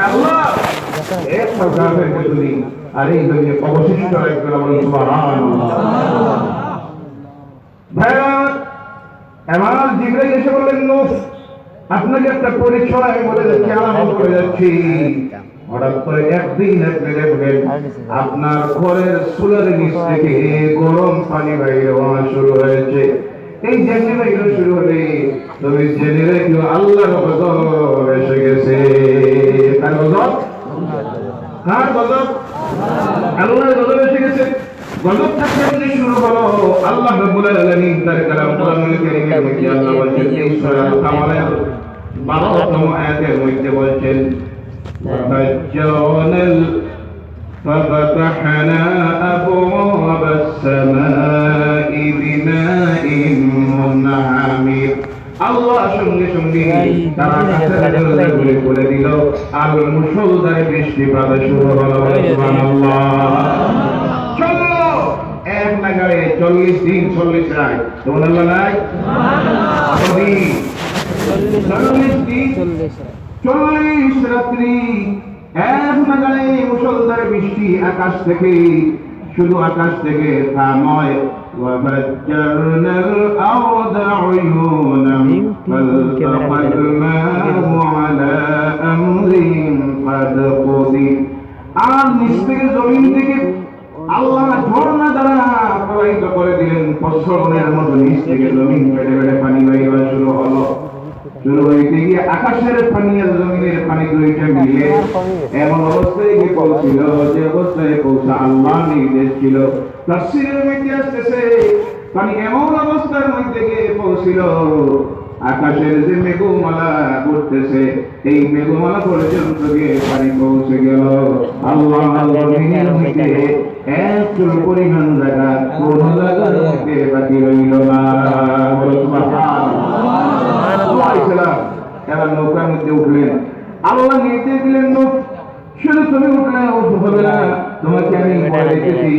আল্লাহ এক প্রকারের তুমি আর এই দুনিয়া অবশিষ্ট একজন বলুন সুবহানাল্লাহ। ভাইরা এমন জিবরাইল এসে বললেন নূহ আপনাকে একটা পরিচয় বলে যাচ্ছি, আলামত করে যাচ্ছি। হঠাৎ করে একদিন আপনি দেখবেন আপনার ঘরের চুলার নিচ থেকে গরম পানি বাইরে হওয়া শুরু হয়েছে। এই জেনে বাইরে শুরু হলে তুমি জেনে রেখো আল্লাহর গজব এসে গেছে। কার গজব? কার গজব? আল্লাহর গজব এসে গেছে। গজব থাকতে শুরু হলো। আল্লাহ রাব্বুল আলামিন তার কালাম কোরআনুল কারীমের মধ্যে আল্লাহ বলেন এই সূরা আল-কামারের 12তম আয়াতের মধ্যে বলেন ففتحنا أبواب السماء بماء منهمر আল্লাহ সঙ্গে সঙ্গে তারা আকাশের দরজা খুলে দিল আর মুষলধারে বৃষ্টিপাত শুরু হলো। সুবহানাল্লাহ। চলো এক নাগারে 40 দিন 40 রাত সুবহানাল্লাহ নাই সুবহানাল্লাহ 40 দিন 40 রাত্রি এক নাগারে মুষলধারে বৃষ্টি আকাশ থেকে, শুধু আকাশ থেকে তা নয় وَفَجَّرْنَا الْأَرْضَ عُيُونًا فَالْتَقَمْنَاهُ عَلَى أَمْرٍ قَدْ قُدِرَ আর নিচ থেকে জমিন থেকে আল্লাহ ঝর্ণা দ্বারা প্রবাহিত করে দিলেন ফসলের মতো নিচ থেকে জমিন ফেটে ফেটে পানি বাইরে শুরু হলো। শুরু হইতে গিয়ে আকাশের পানি আর জমিনের পানি দুইটা মিলে এমন অবস্থায় গিয়ে পৌঁছিল যে অবস্থায় পৌঁছা আল্লাহ নির্দেশ ছিল। তাফসীরের মধ্যে আসছে পানি এমন অবস্থার মধ্যে গিয়ে পৌঁছিল আকাশের যে মেঘমালা উঠতেছে এই মেঘমালা পর্যন্ত গিয়ে পানি পৌঁছে গেল। আল্লাহ জমিনের মধ্যে এক চুল পরিমাণ জায়গা কোন জায়গার মধ্যে বাকি রইল না। এবার নৌকার মধ্যে উঠলেন, আল্লাহ নির্দেশ দিলেন নূহ শুধু তুমি উঠলে হবে না, তোমাকে আমি বলে রেখেছি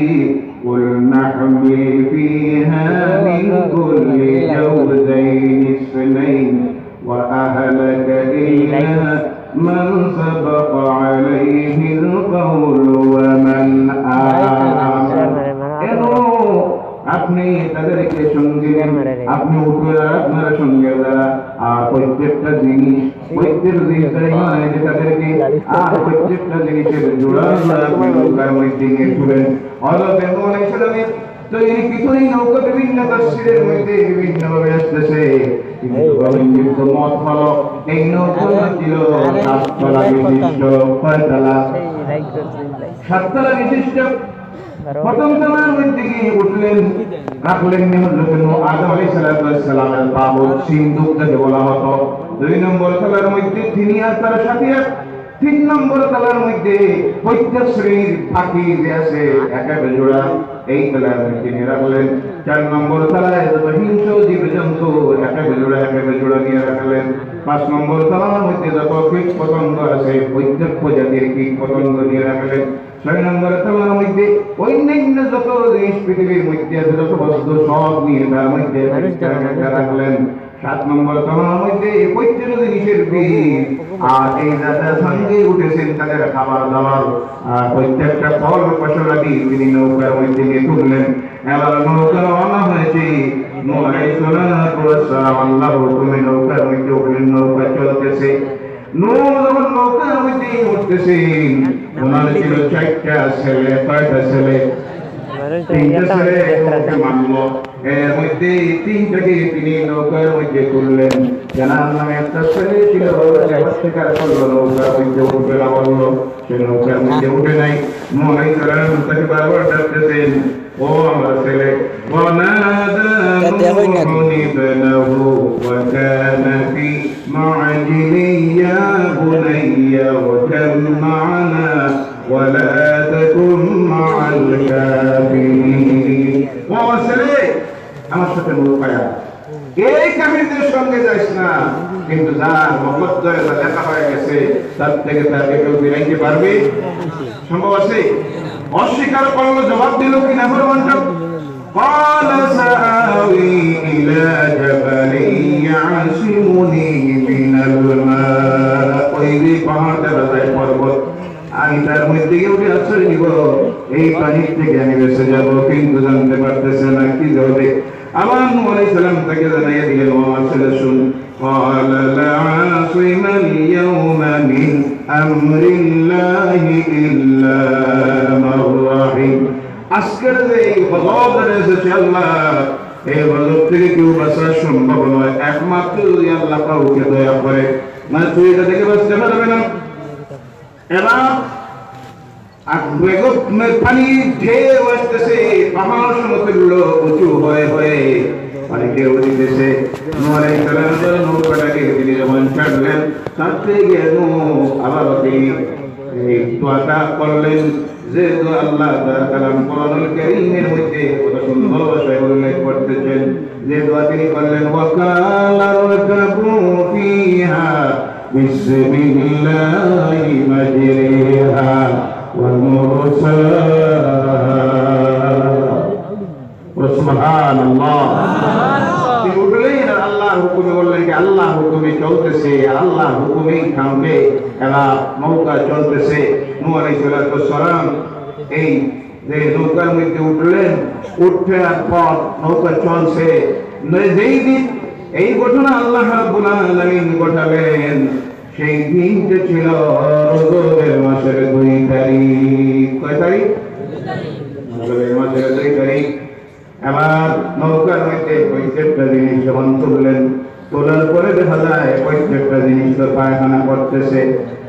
قُلْنَا احْمِلْ فِيهَا مِنْ كُلِّ زَوْجَيْنِ اثْنَيْنِ وَأَهْلَكَ إِلَّا مَنْ سَبَقَ عَلَيْهِ الْقَوْلُ وَمَنْ آمَنَ। আপনি তাদেরকে সঙ্গে আপনি উঠে আপনার সঙ্গে আর প্রত্যেকটা জিনিস তাদেরকে আর প্রত্যেকটা জিনিসের জোড়া নৌকার মধ্যে নিয়ে তুলেন। তৈরি কিছুই নৌকা বিভিন্ন তাফসীরের মধ্যে বিভিন্ন ভাবে আসতেছে, কিন্তু মত হলো এই নৌকা ছিল 7 তলা বিশিষ্ট। কয়তলা? 7 তলা বিশিষ্ট। প্রথম তলার মধ্যে গিয়ে উঠলেন, রাখলেন আদম আলাইহিস সালামের বাবুর সিন্দুক থেকে বলা হতো। 2 নম্বর তলার মধ্যে তিনি আর তার সাথীরা। 3 নম্বর তলার মধ্যে প্রত্যেক শ্রেণীর পাখি যে আছে এক এক জোড়া এই তলার মধ্যে নিয়ে রাখলেন। 4 নম্বর তলায় যত হিংস্র জীবজন্তু এক এক জোড়া নিয়ে রাখলেন। 5 নম্বর তলার মধ্যে যত কীট পতঙ্গ আছে প্রত্যেক প্রজাতির কীট পতঙ্গ নিয়ে রাখলেন। 6 নম্বর তলার মধ্যে অন্যান্য যত জিনিস পৃথিবীর মধ্যে আছে যত বস্তু সব নিয়ে তার মধ্যে রাখলেন। 7 নম্বর তলার মধ্যে প্রত্যেক জিনিসের বীজ আর এই যারা সঙ্গে উঠেছেন তাদের খাবার দাবার আর প্রত্যেকটা ফল ফসলাদি তিনি নৌকার মধ্যে নিয়ে তুললেন। এবার নৌকা রওনা হয়েছে। নূহ আলাইহিস সালাম আল্লাহর হুকুমে নৌকার মধ্যে উঠলেন। নৌকা চলতেছে। নূহ যখন নৌকার মধ্যে উঠতেছেন ওনার ছিল 4টা ছেলে। কয়টা ছেলে? 3টা ছেলে নৌকা মানলো। এর মধ্যে 3টাকে তিনি নৌকার মধ্যে তুললেন। জানার নামে একটা ছেলে ছিল অস্বীকার করলো, নৌকার মধ্যে উঠবে না বললো, সে নৌকার মধ্যে উঠে নাই। নূহ আলাইহিস সালাম তাকে বারবার ডাকতেছেন, ও আমার ছেলে। وَنَادَى نُوحٌ ابْنَهُ وَكَانَ فِي مَعْزِلٍ يَا بُنَيَّ ارْكَبْ مَعَنَا وَلَا تَكُن مَعَ الْكَافِرِينَ। ও ছেলে আমার সাথে নৌকায় এই কাফিরদের সঙ্গে যাইস না, কিন্তু যার মকদ্দরে লেখা হয়ে গেছে তার থেকে তাকে কেউ ফিরাইতে পারবে? সম্ভব আছে? অস্বীকার করলো, জবাব দিল কি না ফরমানটা? قال سآوي إلى جبل يعصمني من الماء তার মধ্যে গিয়ে উঠে আশ্রয় নিব, এই পানির থেকে আমি বেঁচে যাব, কিন্তু জানতে পারতেছে না কি হবে। আবার নূহ আলাইহিস সালাম তাকে জানাইয়া দিলেন, ও আমার ছেলে শুন, قال لا عاصم اليوم من أمر الله إلا من رحم। আজকের যে এই গজব এসেছে আল্লাহ, এই গজব থেকে কেউ বাঁচা সম্ভব নয়, একমাত্র যদি আল্লাহ কাউকে দয়া করে, মানে তুই এটা থেকে বাঁচতে পারবে না। এবার পানি ঢেউ আসতেছে, পাহাড় সমতুল্য উঁচু হয়ে হয়ে পানি ঢেউ দিতেছে। নূহ আলাইহিস সালাম নৌকাটাকে তিনি যখন ছাড়লেন, ছাড়তে গিয়ে আবার তিনি এই দোয়াটা করলেন, যে দোয়া আল্লাহ তাআলা কালাম কোরআনুল কারীমের মধ্যে কত সুন্দর ভাষায় উল্লেখ করতেছেন, যে দোয়া তিনি করলেন, ওয়াকালা রাকাবু ফিহা বিসমিল্লাহি মাজরিহা ওয়া মুরসালাহা। সুবহানাল্লাহ। তিনি উঠলেন আর আল্লাহর হুকুমে বললেন যে আল্লাহর হুকুমে চলতেছে, আল্লাহর হুকুমেই থামবে। এবার নৌকা চলতেছে। নূহ আলাইহিস সালাম এই যে নৌকার মধ্যে উঠলেন, উঠার পর নৌকা চলছে। যেই দিন এই ঘটনা আল্লাহ রাব্বুল আলামিন ঘটালেন, সেই দিনটা ছিল রজবের মাসের 2 তারিখ। কয় তারিখ? রজবের মাসের 2 তারিখ। এবার নৌকার মধ্যে প্রত্যেকটা জিনিস যখন তুললেন, তোলার পরে দেখা যায় প্রত্যেকটা জিনিস তো পায়খানা করতেছে,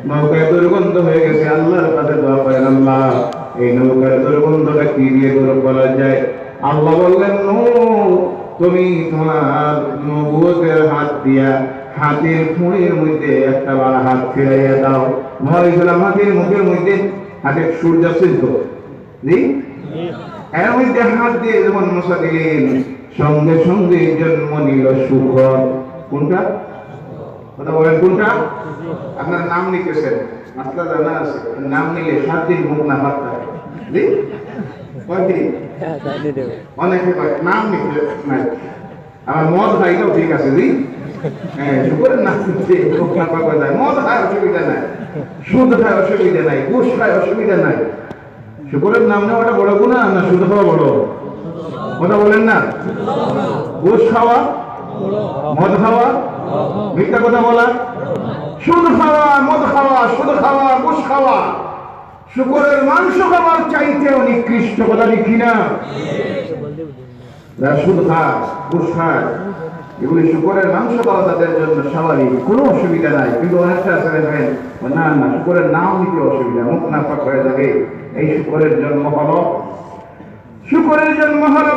নৌকায় দুর্গন্ধ হয়ে গেছে। আল্লাহর কাছে দোয়া করেন, আল্লাহ এই নৌকার দুর্গন্ধটা কি দিয়ে দূর করা যায়? আল্লাহ বললেন, নূহ তুমি তোমার নবুয়তের হাত দিয়া হাতের ফুঁড়ের মধ্যে একটা বার হাত ফিরাইয়া দাও। মহাইসালাম হাতের মুখের মধ্যে হাতের সূর্য সিদ্ধ জি এর মধ্যে হাত দিয়ে যখন মশা দিলেন, সঙ্গে সঙ্গে জন্ম নিল শুকর। কোনটা কথা বলেন? কোনটা? আপনার নাম লিখেছেন, মাসলা জানা আছে, নাম নিলে 7 দিন মুখ না ভাত খায় জি অনেকে নাম লিখে নাই। আমার মদ খাইলেও ঠিক আছে জি, শুকরের নাম মদ খায় অসুবিধা নাই, সুদ খায় অসুবিধা নাই, ঘুষ খায় অসুবিধা নাই। শুকরের নাম নেওয়াটা বড় গুনাহ না সুদ খাওয়া বড়? কথা বলেন না? ঘুষ খাওয়া, মদ খাওয়া, মিথ্যা কথা বলা, সুদ খাওয়া, মদ খাওয়া, সুদ খাওয়া, ঘুষ খাওয়া, শুকরের মাংস খাওয়ার চাইতেও নিকৃষ্ট। কথা লিখি না? যারা সুদ খায়, ঘুষ খায়, এগুলি শুকরের মাংস খাওয়া তাদের জন্য স্বাভাবিক, কোনো অসুবিধা নাই। কিন্তু অনেকটা আছে দেখবেন, না না শুকরের নাম নিতে অসুবিধা, মুখ নাফাক হয়ে যাবে। এই শুকরের জন্ম হলো, শুকরের জন্ম হলো,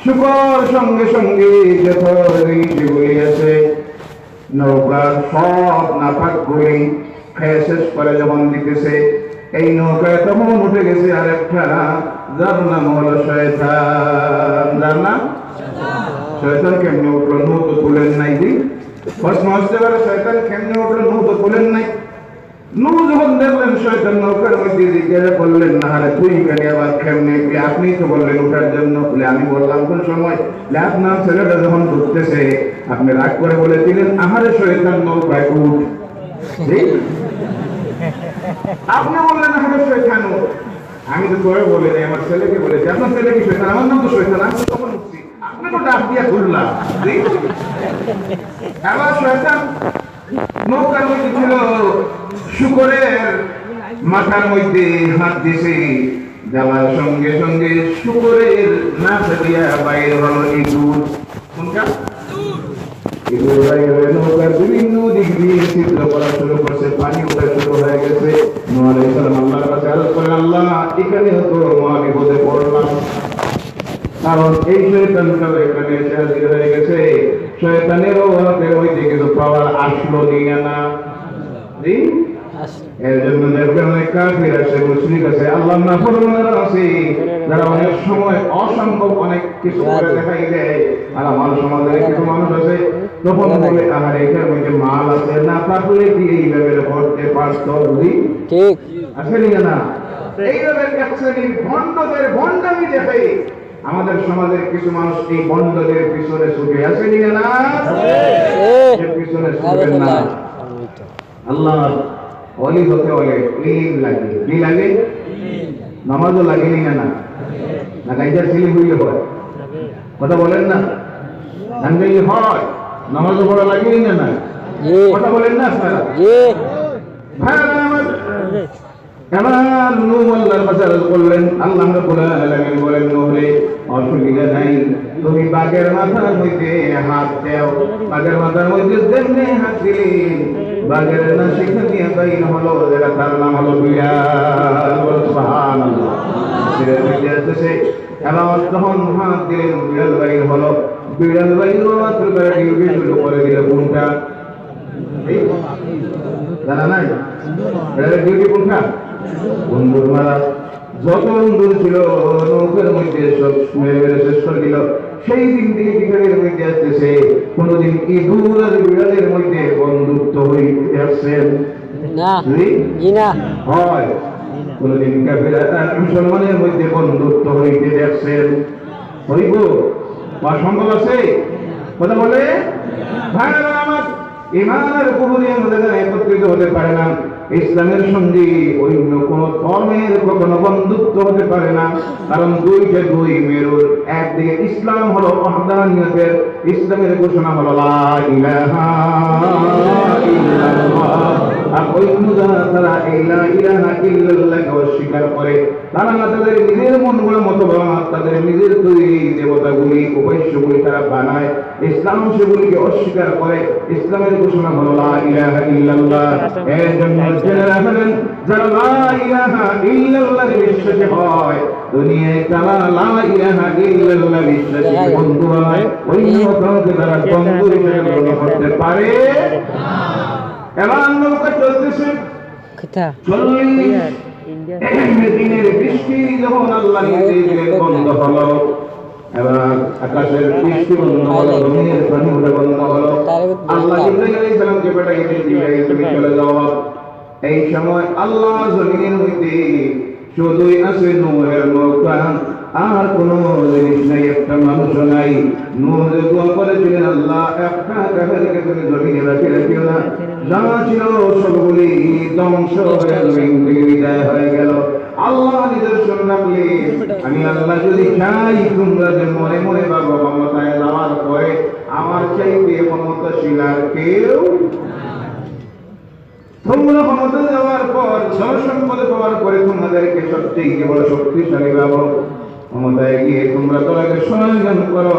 শুকর সঙ্গে সঙ্গে যত যেগুলি আছে নৌকার সব নাফাক গুলি খেয়ে শেষ করে যখন দিতেছে, এই নৌকায় তখন উঠে গেছে আরেকটা, যার নাম হলো শয়তান। যার নাম শয়তান। কেমনে উঠলো? নূহ তো তুলেন নাই জি, প্রশ্ন আসতে পারে শয়তান কেমনে উঠলো? নূহ তো তুলেন নাই। নূহ যখন দেখলেন শয়তান নৌকার মধ্যে জিজ্ঞাসা করলেন, না হারে তুই কেন আবার কেমনে? আপনি তো বললেন উঠার জন্য। বলে আমি বললাম কোন সময়? আপনার ছেলেটা যখন ঢুকতেছে আপনি রাগ করে বলেছিলেন, আহারে শয়তান নৌকায় উঠ। আপনি বললেন আহারে শয়তান উঠ। আমি তো করে বলি নাই, আমার ছেলেকে বলেছি। আপনার ছেলে কি শয়তান? আমার নাম তো শয়তান, আমি তো তখন উঠছি, আপনি তো ডাক দিয়া খুললাম। এবার শয়তান নৌকার মধ্যে ছিল, শুকরের মাথার মধ্যে হাত দিয়েছে, যাওয়ার সঙ্গে সঙ্গে শুকরের নাক দিয়া বাইর হলো ইঁদুর। কোনটা? ইঁদুর বাইর হয়ে নৌকার বিভিন্ন দিক দিয়ে ছিদ্র করা শুরু করছে, পানি ওঠা শুরু হয়ে গেছে। নূহ আলাইহিস সালাম আল্লাহর কাছে আরজ করেন, আল্লাহ এখানে তো মহা বিপদে পড়লাম, কারণ এই শয়তানটাও এখানে এসে হাজির হয়ে গেছে। শয়তানেরও হাতের মধ্যে কিছু পাওয়ার আসলো নিয়ে না জি। এর জন্য দেখবেন অনেক কাফির আছে, মুশরিক আছে, আল্লাহর নাফরমানরা আছে, যারা অনেক সময় অসম্ভব অনেক কিছু করে দেখাই দেয়। আর আমার সমাজে কিছু মানুষ আছে তখন বলে, আহারে এখানে মধ্যে মাল আছে, না থাকলে কি এইভাবে করতে পারতো? বুঝি ঠিক আছে না? এইভাবে এক শ্রেণীর ভণ্ডদের ভণ্ডামি দেখে আমাদের সমাজের কিছু মানুষ এই বন্ধদের পিছনে ছুটে আসেনি না? পিছনে ছুটবেন না। আল্লাহ অলি হতে হলে ইলিম লাগে। কি লাগে? নামাজও লাগে না না না গাইজার ছিলি হইলে হয়, কথা বলেন না, গান গাইলে হয়, নামাজও পড়া লাগে না না, কথা বলেন না আপনারা। এবার নূহ আল্লাহর বাজার করলেন, আল্লাহ রাব্বুল আলামিন বলেন নূহে অসুবিধা নাই, তুমি বাঘের মাথার মধ্যে হাত দাও। বাঘের মাথার মধ্যে যেমনি হাত দিলে বাঘের না শিখা দিয়ে বাইন হলো, যেটা তার নাম হলো বিড়াল। সুবহানাল্লাহ। বিড়াল বেঁচে আসতেছে, এবার তখন হাত দিলেন বিড়াল বাইন হলো। বিড়াল বাইন মাত্র তারা ডিউটি শুরু করে দিল। কোনটা জানা নাই? বিড়ালের ডিউটি কোনটা? বন্ধুর মারা। যত বন্ধু ছিল নৌকের মধ্যে সব মেরে শেষ করে দিল। সেই দিন থেকে বিড়ালের মধ্যে আসতেছে কোনদিন ইঁদুর আর বিড়ালের মধ্যে বন্ধুত্ব হইতে আসছেন না, হয় কোনদিন কাফের আর মুসলমানের মধ্যে বন্ধুত্ব হইতে দেখছেন? হইব বা সম্ভব আছে? কথা বলে ভাইরা আমার, ঈমান আর কুফরি আমাদের একত্রিত হতে পারে না। ইসলামের সঙ্গে অন্য কোন ধর্মের কখনো বন্ধুত্ব হতে পারে না, কারণ দুইটা দুই মেরুর। একদিকে ইসলাম হলো ওয়াহদানিয়তের, ইসলামের ঘোষণা হলো লা ইলাহা ইল্লাল্লাহ, আর অন্য যারা তারা এই লা ইলাহা ইল্লাল্লাহকে অস্বীকার করে, তারা তাদের নিজের মন গড়া মতবাদ, তাদের নিজের তৈরি দেবতাগুলি উপাস্যগুলি তারা বানায়, ইসলাম সেগুলিকে অস্বীকার করে। ইসলামের ঘোষণা হলো লা ইলাহা ইল্লাল্লাহ। এর জন্য যারা লা ইলাহা ইল্লাল্লাহ বিশ্বাসী হয়, দুনিয়ায় তারা লা ইলাহা ইল্লাল্লাহ বিশ্বাসী বন্ধু হয়, অন্য কাউকে তারা বন্ধু হিসেবে গ্রহণ করতে পারে না। এবার নৌকা চলতেছে, দিনের বৃষ্টি যখন আল্লাহ নিজে বন্ধ হলো, এবার আকাশের বৃষ্টি বন্ধ হলো, জমিনের পানি বন্ধ হলো। আল্লাহ জিবরাইল আলাইহিস সালামকে পাঠাইলেন, জিবরাইল তুমি চলে যাও। এই সময় আল্লাহ জমিনের মধ্যে শুধুই আছে নূহের নৌকা, আর কোন জিনিস নাই, একটা মানুষ নাই। নূহ দোয়া করেছিলেন, আল্লাহ একটা কাফেরকে তুমি জমিনে রাখিও না, যা ছিল সবগুলি ধ্বংস হয়ে জমিন থেকে বিদায় হয়ে গেল। আল্লাহ নিদর্শন রাখলেন, আমি আল্লাহ যদি চাই তোমরা যে মনে মনে পাবো ক্ষমতায় যাওয়ার পরে আমার চাইতে ক্ষমতাশীল আর কেউ, তোমরা ক্ষমতা যাওয়ার পর জনসম্পদ পাওয়ার পরে তোমাদেরকে সবচেয়ে বড় শক্তিশালী ভাবো, ক্ষমতায় গিয়ে তোমরা তোলাকে সংযোজন করো।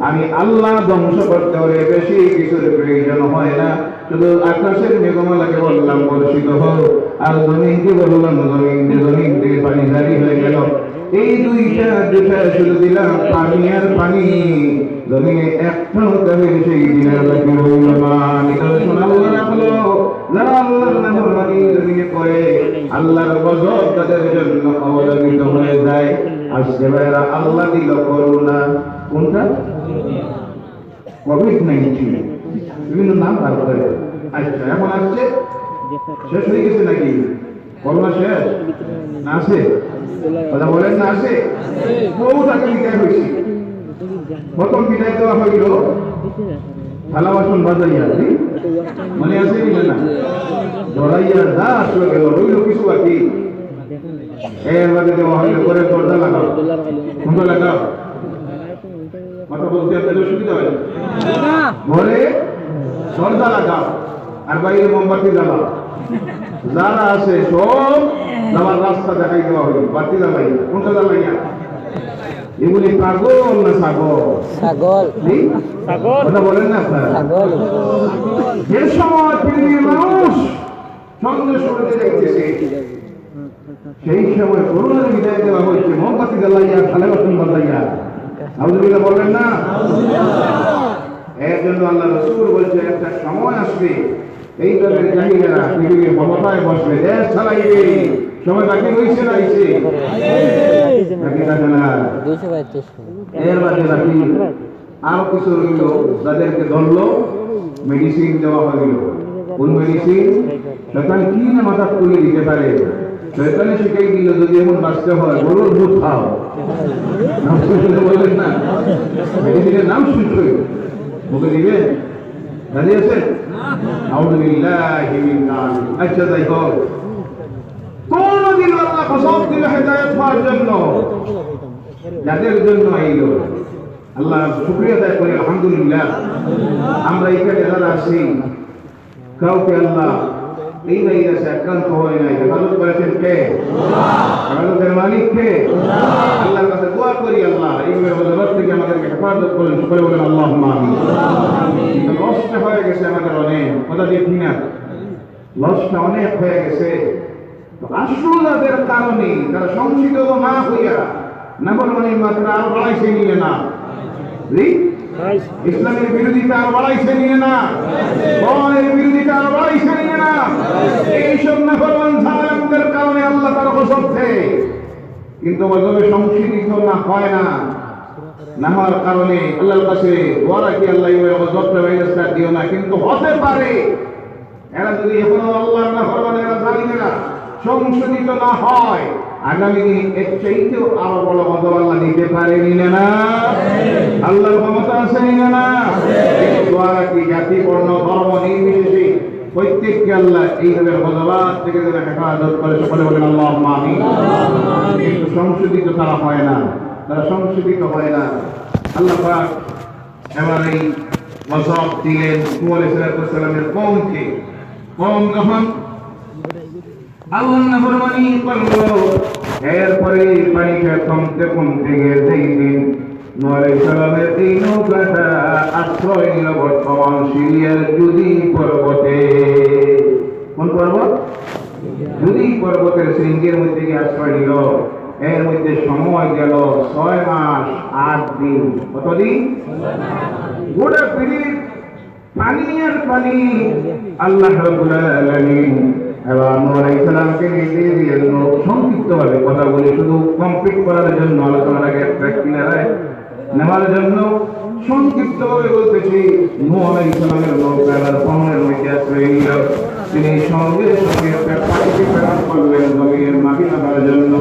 আমি আল্লাহ ধ্বংস করতে হলে বেশি কিছুর প্রয়োজন হয় না, শুধু আকাশের মেঘমালাকে বললাম বর্ষিত হোক, আর জমিনকে বললাম জমিন থেকে পানি জারি হয়ে গেল। এই দুইটা শুধু দিলাম, পানি আর পানি। জমিনে একটাও তাদের সেই দিনের বাকি হইল না। নিদর্শন আল্লাহ রাখলো, যারা আল্লাহর নাফরমানি জমিনে করে আল্লাহর গজব তাদের জন্য অবলোকিত হয়ে যায়। আজকে ভাইরা আল্লাহ দিল করোনা, কোনটা? কোভিড-19, বিভিন্ন নাম বার করে। আচ্ছা, এখন আসছে, শেষ হয়ে গেছে নাকি? করোনা শেষ না আছে? কথা বলেন না আছে? বহু টাকা বিদায় হয়েছে। প্রথম বিদায় দেওয়া হইল থালা বাসন বাজাইয়া, মনে আছে না? ধরাইয়া দা আসলে গেল, রইল কিছু বাকি। এর বাদে দেওয়া হইল করে দরজা লাগাও, কোনটা লাগাও? কথা বলতে আপনাদের সুবিধা হয় ঘরে দরজা লাগাও, আর বাইরে মোমবাতি জ্বালাও। যারা আছে সব যাওয়ার রাস্তা দেখাই দেওয়া হইল, বাতি জ্বালাইয়া। কোনটা জ্বালাইয়া? এগুলি পাগল না ছাগল? ছাগল। কথা বলেন না আপনারা? যে সময় পৃথিবীর মানুষ সন্দেশ করতে দেখতেছে, সেই সময় করোনার বিদায় দেওয়া হয়েছে মোমবাতি জ্বালাইয়া, থালা বাসন বাজাইয়া। আউযুবিল্লাহ বলবেন না? এর জন্য আল্লাহ রাসূল বলছে, একটা সময় আসবে এই দলের জাহিলেরা পৃথিবীর ক্ষমতায় বসবে, দেশ চালাইবে। সময় বাকি রয়েছে না? আইছে বাকি থাকে না। এর বাদে বাকি আরো কিছু রইল, যাদেরকে ধরলো মেডিসিন দেওয়া হইল। কোন মেডিসিন? শয়তান কি না মাথা তুলে দিতে পারে। শয়তানে শিখাই দিল, যদি এমন বাঁচতে হয় গরুর দুধ খাও। বলবেন না? মেডিসিনের নাম শুনছই, মুখে দিবেন? রাজি আছেন? নাউযুবিল্লাহি মিন যালিক। আচ্ছা যাই হোক, কোনদিন আল্লাহ কসম দিল হেদায়েত পাওয়ার জন্য, যাদের জন্য আইলো আল্লাহ শুকরিয়া আদায় করি আলহামদুলিল্লাহ। আমরা এখানে যারা আছি কাউকে আল্লাহ এই ভাইরাসে আক্রান্ত হয় নাই, হেফাজত করেছেন কে? হেফাজতের মালিক কে? আল্লাহর কাছে দোয়া করি আল্লাহ এই মুসিবত থেকে আমাদেরকে হেফাজত করেন, সকলে বলেন আল্লাহুম্মা আমিন। লসটা হয়ে গেছে আমাদের অনেক, কথা দেখি না, লসটা অনেক হয়ে গেছে। আসলের কারণে তারা সংশোধিত না হইয়া নাফরমানি মাত্রা আরো বাড়াইছে নিয়ে না, ইসলামের বিরোধিতা আরো বাড়াইছে নিয়ে না, কোরআনের বিরোধিতা আরো বাড়াইছে নিয়ে না। এইসব নাফরমান জালেমদের কারণে আল্লাহ তার গজব দেয়, কিন্তু গজবে সংশোধিত না হয় না, না হওয়ার কারণে আল্লাহর কাছে দোয়া রাখি আল্লাহ এই গজবটা ব্যবস্থা দিও না। কিন্তু হতে পারে এরা যদি এখনো আল্লাহর নাফরমানেরা জালিমেরা সংশোধিত না হয়, আগামী দিন এর চাইতেও আরো বড় গজব আল্লাহ দিতে পারেনি না? আল্লাহর ক্ষমতা আছে না? দোয়া রাখি জাতি বর্ণ ধর্ম নির্বিশেষে প্রত্যেককে আল্লাহ এইভাবে গজবাত থেকে যেন হেফাজত করে, সকলে বলেন আল্লাহুম্মা আমিন। কিন্তু সংশোধিত তারা হয় না, তারা সংশোধিত হয় না। আল্লাহ পাক এবার এই গজব দিলেন নূহ আলাইহিস সালামের কওমকে। কওম যখন আল্লাহর নাফরমানি করলো, এরপরে পানিটা কমতে কমতে গিয়ে যেই দিন নূহ আলাইহিস সালামের এই নৌকাটা আশ্রয় নিল বর্তমান সিরিয়ার জুদি পর্বতে। কোন পর্বত? জুদি পর্বতের শৃঙ্গের মধ্যে গিয়ে আশ্রয় নিল। এর মধ্যে সময় গেল 6 মাস 8 দিন। কতদিন? গোটা পৃথিবীর পানি আর পানি। আল্লাহ রাব্বুল আলামিন এবার নূহ আলাইহিস সালামকে নির্দেশ দিলেন, সংক্ষিপ্তভাবে কথা বলে শুধু কমপ্লিট করার জন্য, আলোচনাটাকে একটা কিনারায় নেওয়ার জন্য সংক্ষিপ্তভাবে বলতেছি। নূহ আলাইহিস সালামের নৌকার পানির মধ্যে আশ্রয় নিল। তিনি সঙ্গে সঙ্গে একটা পাখিকে প্রেরণ করলেন জমির মাটি নামার জন্য।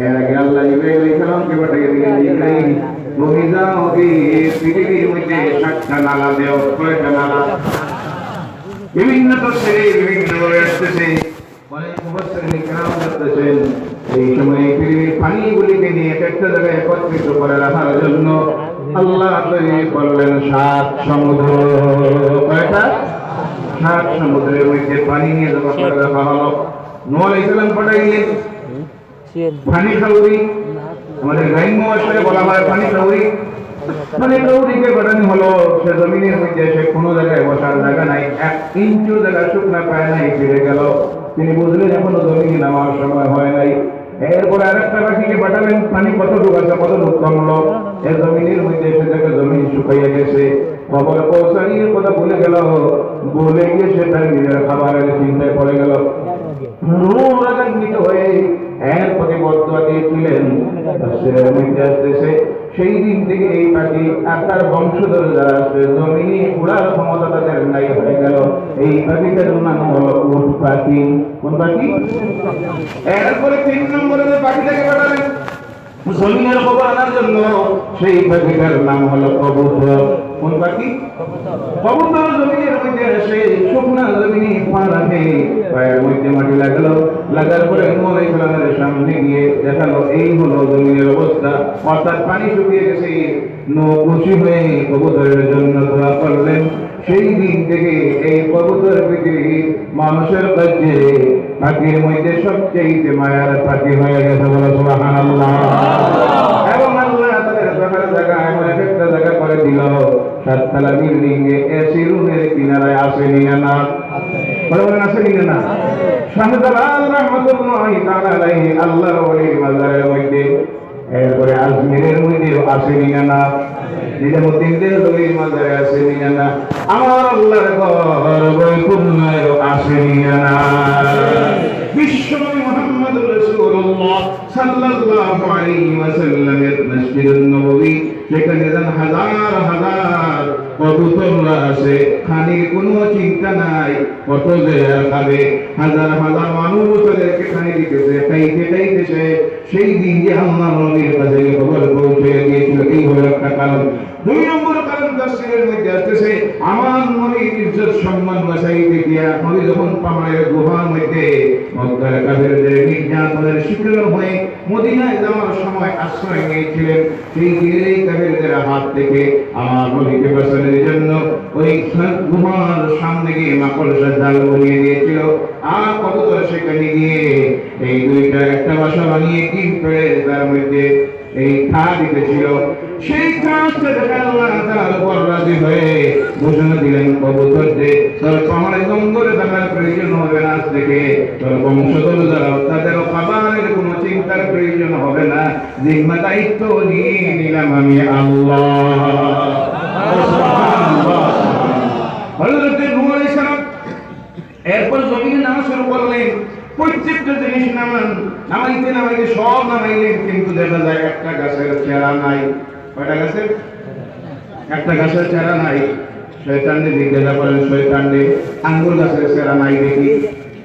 এর আগে আল্লাহ ইব্রাহিম আলাইহিস সালামকে পাঠিয়ে দিলেন, ইব্রাহিম তুমি যাও পৃথিবীর মধ্যে 7টা নালা দেও। কয়টা নালা? বিভিন্ন তফসিরে বিভিন্ন ভাবে আসতেছে, অনেক মুফাসসিরিন কেরাম বলতেছেন এই সময় পৃথিবীর পানিগুলিকে নিয়ে একটা জায়গায় একত্রিত করে রাখার জন্য আল্লাহ তৈরি করলেন 7 সমুদ্র। কয়টা? 7 সমুদ্রের মধ্যে পানি নিয়ে জমা করে রাখা হলো। নূহ আলাইহিস সালাম পাঠাইলেন পানি খাউরি, আমাদের গ্রাম্য ভাষায় বলা হয় পানি খাউরি। মানে কাউরিকে পাঠানো হলো, সে জমিনের মধ্যে এসে কোনো জায়গায় বসার জায়গা নাই, 1 ইঞ্চু জায়গা শুকনা পায় নাই, ফিরে গেল। তিনি বুঝলেন এখনো জমিনে নামার সময় হয় নাই। এরপরে আরেকটা পাখিকে পাঠালেন, পানি কতটুকু আছে, কতটুকু কমলো। এর জমিনের মধ্যে এসে দেখে জমিন শুকাইয়া গেছে। খবর পৌঁছানিয়ে কথা বলে গেল, বলে গিয়ে সে তার নিজের খাবারের চিন্তায় পড়ে গেল। রাগান্বিত হয়ে এর প্রতি বদদুয়া দিয়েছিলেন। আসতেছে সেই দিন থেকে এই পাখি আর তার বংশধর যারা আছে জমিনে উড়ার ক্ষমতা তাদের নাই হয়ে গেল। এই পাখিটার নাম হলো উট পাখি। কোন পাখি? এরপরে 3 নম্বরে যে পাখিটাকে পাঠালেন জমিনের খবর আনার জন্য, সেই পাখিটার নাম হলো কবুতর। কোন পাখি? কবুতর জমিনের মধ্যে এসে শুকনা জমিনে পা রাখে, পায়ের মধ্যে মাটি লাগলো। লাগার পরে নূহ আলাইহিস সালামের সামনে গিয়ে দেখালো এই হলো জমিনের অবস্থা, অর্থাৎ পানি শুকিয়ে গেছে। নূহ খুশি হয়ে কবুতরের জন্য দোয়া করলেন। সেই দিন থেকে এই কবুতর পৃথিবীর মানুষের কাছে পাখির মধ্যে সবচেয়ে মায়ার পাখি হয়ে গেছে। বলো সুবহানাল্লাহ। এবং আল্লাহ তাদের থাকার জায়গা এমন একটা জায়গা করে দিল, 7 তলা বিল্ডিং এ এসি রুমের কিনারায় আসেনি না? বলেন আসেনি না? শাহজালাল রাহমাতুল্লাহি তাআলা আলাইহি আল্লাহর ওলির মাজারের মধ্যে, এরপরে আজমিরের মধ্যে আসেনি না? নিজামুদ্দিনদের ওলির মাজারে আসেনি না? আমার আল্লাহর ঘর বাইতুল্লাহ আসেনি না? বিশ্বনবী মুহাম্মদুর রাসূলুল্লাহ সাল্লাল্লাহু আলাইহি ওয়াসাল্লামের মসজিদুন নববী, সেখানে হাজার হাজার কবুতররা আছে, খানির কোনো চিন্তা নাই, কত যে খাবে। হাজার হাজার মানুষ তাদেরকে খানি দিতেছে, খাইতেছে। সেই দিন যে আল্লাহর নবীর কাছে খবর পৌঁছে গিয়েছিল, এই হলো একটা কারণ। দুই নম্বর কারণ তাফসীরের মধ্যে আসছে আমার নবীর ইজ্জত সম্মান বাঁচাইতে গিয়া নবী যখন পাহাড়ের গুহার মধ্যে মক্কার কাফেরদের নির্যাতনের শিকার হয়ে মদিনায় যাওয়ার সময় আশ্রয় নিয়েছিলেন, সেই দিনেই কাফেরদের হাত থেকে আমার নবীকে বাঁচানোর জন্য ওই গুহার সামনে গিয়ে মাকড়সার জাল বনিয়ে দিয়েছিল। আর কবুতর সেখানে গিয়ে এই দুইটা একটা বাসা বানিয়ে ডিম পেড়ে তার মধ্যে এই খা দিতেছিল। সেই কাজটা দেখে আল্লাহ তাআলা উপর রাজি হয়ে ঘোষণা দিলেন কবুতরদের, তোর পাহাড়ে জঙ্গলে থাকার প্রয়োজন হবে না, আজ থেকে তোর বংশধর যারা তাদেরও খাবারের কোনো চিন্তার প্রয়োজন হবে না, জিম্মা দায়িত্ব নিয়ে নিলাম আমি আল্লাহ। হযরত নূহ আলাইহিস সালাম এরপর জমিনে নামা শুরু করলেন। প্রত্যেকটা জিনিস নামাইতে সব নামাইলেন, কিন্তু দেখা যায় একটা গাছের চেরা নাই। কয়টা গাছের? একটা গাছের চেরা নাই। শয়তানকে জিজ্ঞাসা করেন, শয়তানকে আঙ্গুর গাছের চেরা নাই দেখি।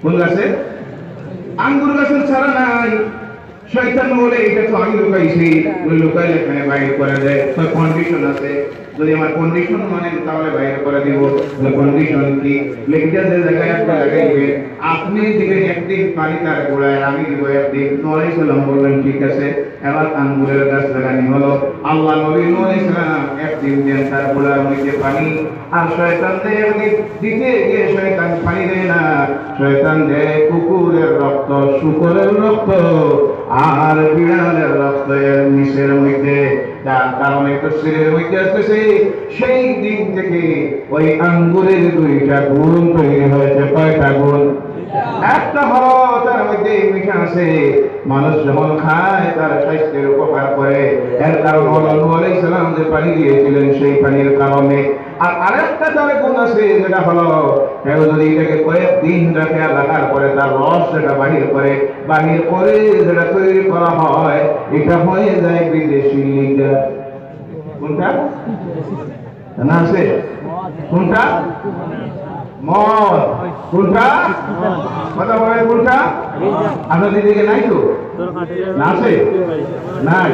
কোন গাছের? আঙ্গুর গাছের চেরা নাই। শয়তান বলে এটা তো আমি লুকাইছি, ওই লুকাইলে এখানে বাইরে করে দেয়, কন্ডিশন আছে, যদি আমার কন্ডিশন মানেন তাহলে বাইরে করে দিব। কন্ডিশন কি? লেকচারের জায়গায় একটা লাগাইবে, আপনি দিবেন একদিন পানি তার গোড়ায়, আমি দিব একদিন। নূহ আলাইহিস সালাম বললেন ঠিক আছে। এবার আঙ্গুরের গাছ লাগানি হলো। আল্লাহ নবী নূহ আলাইহিস সালাম একদিন দেন তার গোড়ার মধ্যে পানি, আর শয়তান দেয় একদিন দিতে গিয়ে শয়তান পানি দেয় না, শয়তান দেয় কুকুরের রক্ত, শুকরের রক্ত আর বিড়ালের রক্ত এর নিচের মধ্যে। যার কারণে তাফসীরের মধ্যে আসছে সেই দিন থেকে ওই আঙ্গুরের দুইটা গুণ তৈরি হয়েছে। কয়টা গুণ? একটা হলো তার মধ্যে মিঠা আছে, মানুষ যখন খায় তার স্বাস্থ্যের উপকার করে, এর কারণ হলো নূহ আলাইহিস সালাম যে পানি দিয়েছিলেন সেই পানির কারণে। আর আরেকটা তার গুণ আছে, যেটা হলো কেউ যদি এটাকে কয়েকদিন রাখে, রাখার পরে তার রস যেটা বাহির করে যেটা তৈরি করা হয়, এটা হয়ে যায় বিদেশি লিগার। কোনটা না আছে? কোনটা? মদ। কোনটা? কথা বলেন কোনটা? আপনাদের দিকে নাই তো? না আছে? নাই,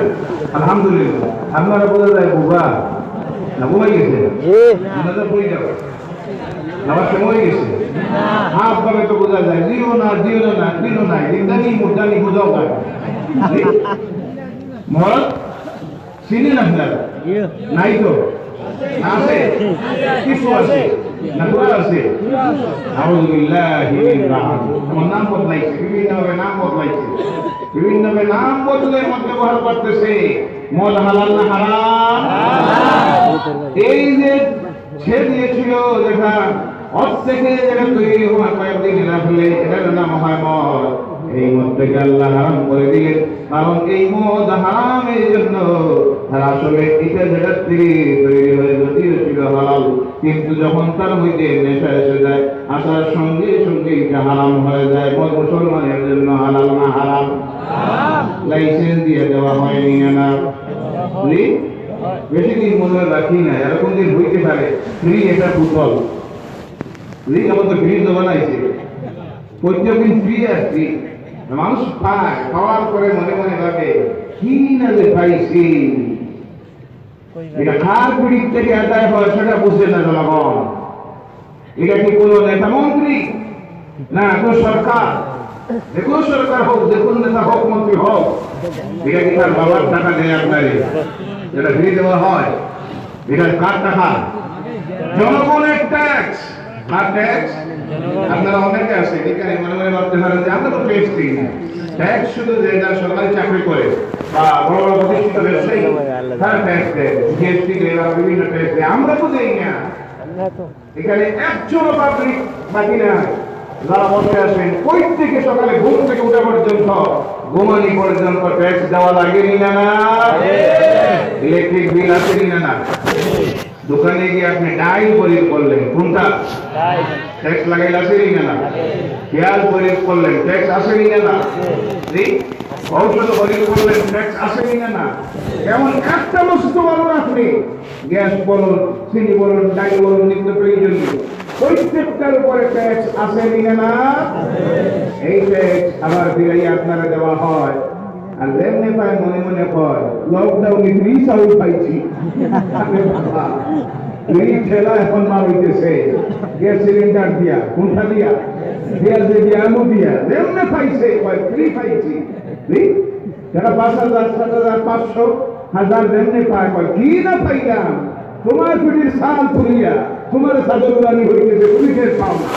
আলহামদুলিল্লাহ। আপনারা বোঝা যায় বুবা না, বুবাই গেছে আপনাদের বই যাও আমার সময় গেছে। হাফ ভাবে তো বোঝা যায়, দিও না নাই, ইন্দানি মুদানি বুঝাও না। মদ চিনি না আপনারা? নাই তো? আছে? কিছু আছে না? পুরা আছে? আউযুবিল্লাহি মিনাশ শাইতানির। আমার নাম বদলাইছে, বিভিন্নভাবে নাম বদলাইছে, বিভিন্নভাবে নাম বদলে মদ ব্যবহার করতেছে। মদ হালাল না হারাম? এই যে সে দিয়েছিল যেটা থেকে যেটা তৈরি হওয়া কয়েকদিন রাখলে এটার নাম হয় মদ। এই মদটাকে আল্লাহ হারাম করে দিলেন, কারণ এই মদ হারাম এই জন্য। আর আসলে এটা যেটা তৈরি হয়ে যদিও ছিল হালাল, কিন্তু যখন তার মধ্যে নেশা এসে যায়, আসার সঙ্গে সঙ্গে এটা হারাম হয়ে যায়। মদ মুসলমানের জন্য হালাল না হারাম? লাইসেন্স দিয়ে দেওয়া হয়নি না? বেশি দিন মনে রাখি না, এরকম দিন হইতে পারে। ফ্রি এটা বোতল, আমাদের ফ্রিজ বানাইছে, প্রত্যেকদিন ফ্রি আর ফ্রি। মানুষ পায়, খাওয়ার পরে মনে মনে ভাবে কি না যে পাইছি। এটা কার পিড়ির থেকে আদায় হয় সেটা বুঝে না জনগণ। এটা কি কোনো নেতা মন্ত্রী না কোনো সরকার? দেখুন সরকার হোক, দেখুন নেতা হোক, মন্ত্রী হোক, এটা কি তার বাবার টাকা দেয় আপনারে যেটা ফ্রি দেওয়া হয়? এটা কার টাকা? জনগণের ট্যাক্স। কার ট্যাক্স? আপনারা অনেকে আছে এখানে মনে মনে ভাবতে পারেন যে আমরা তো ট্যাক্স দিই না। ট্যাক্স শুধু যে যারা সরকারি চাকরি করে বা বড় বড় প্রতিষ্ঠিত ব্যবসায়ী তারা ট্যাক্স দেয়, জিএসটি দেয় বা বিভিন্ন ট্যাক্স দেয়, আমরা তো দেই না। এখানে একজন পাবলিক বাকি না। যারা বসে আসেন প্রত্যেকে সকালে ঘুম থেকে উঠা পর্যন্ত ঘুমানি পর্যন্ত ট্যাক্স দেওয়া লাগেনি না? ইলেকট্রিক বিল আসেনি না? দোকানে গিয়ে আপনি ডাইল পরিব করলেন, কোনটা ট্যাক্স লাগাইলে আসেনি না? পেঁয়াজ পরিব করলেন, ট্যাক্স আসেনি না? ঔষধ পরিব করলেন, ট্যাক্স আসেনি না? এমন একটা বস্তু বলুন আপনি, গ্যাস বলুন, চিনি বলুন, ডাইল বলুন, নিত্য প্রয়োজনীয় প্রত্যেকটার উপরে ট্যাক্স আসেনি না? এই ট্যাক্স আবার ফিরাই আপনারা দেওয়া হয়। আর এমনি পায় মনে মনে কয় লকডাউনে ফ্রি চাউল পাইছি। আরে বাবা, এই ঠেলা এখন মার হইতেছে গ্যাস সিলিন্ডার দিয়া, কোনটা দিয়া, পেঁয়াজে দিয়া, আলু দিয়া, এমনি পাইছে কয় ফ্রি পাইছি। যারা 5,000, 7,000, 500, 1000 এমনি পায় কয় কি না পাইলাম, তোমার পিঠির সাল তুলিয়া তোমার সাদর উড়ানি হইতেছে, তুমি কে পাও না।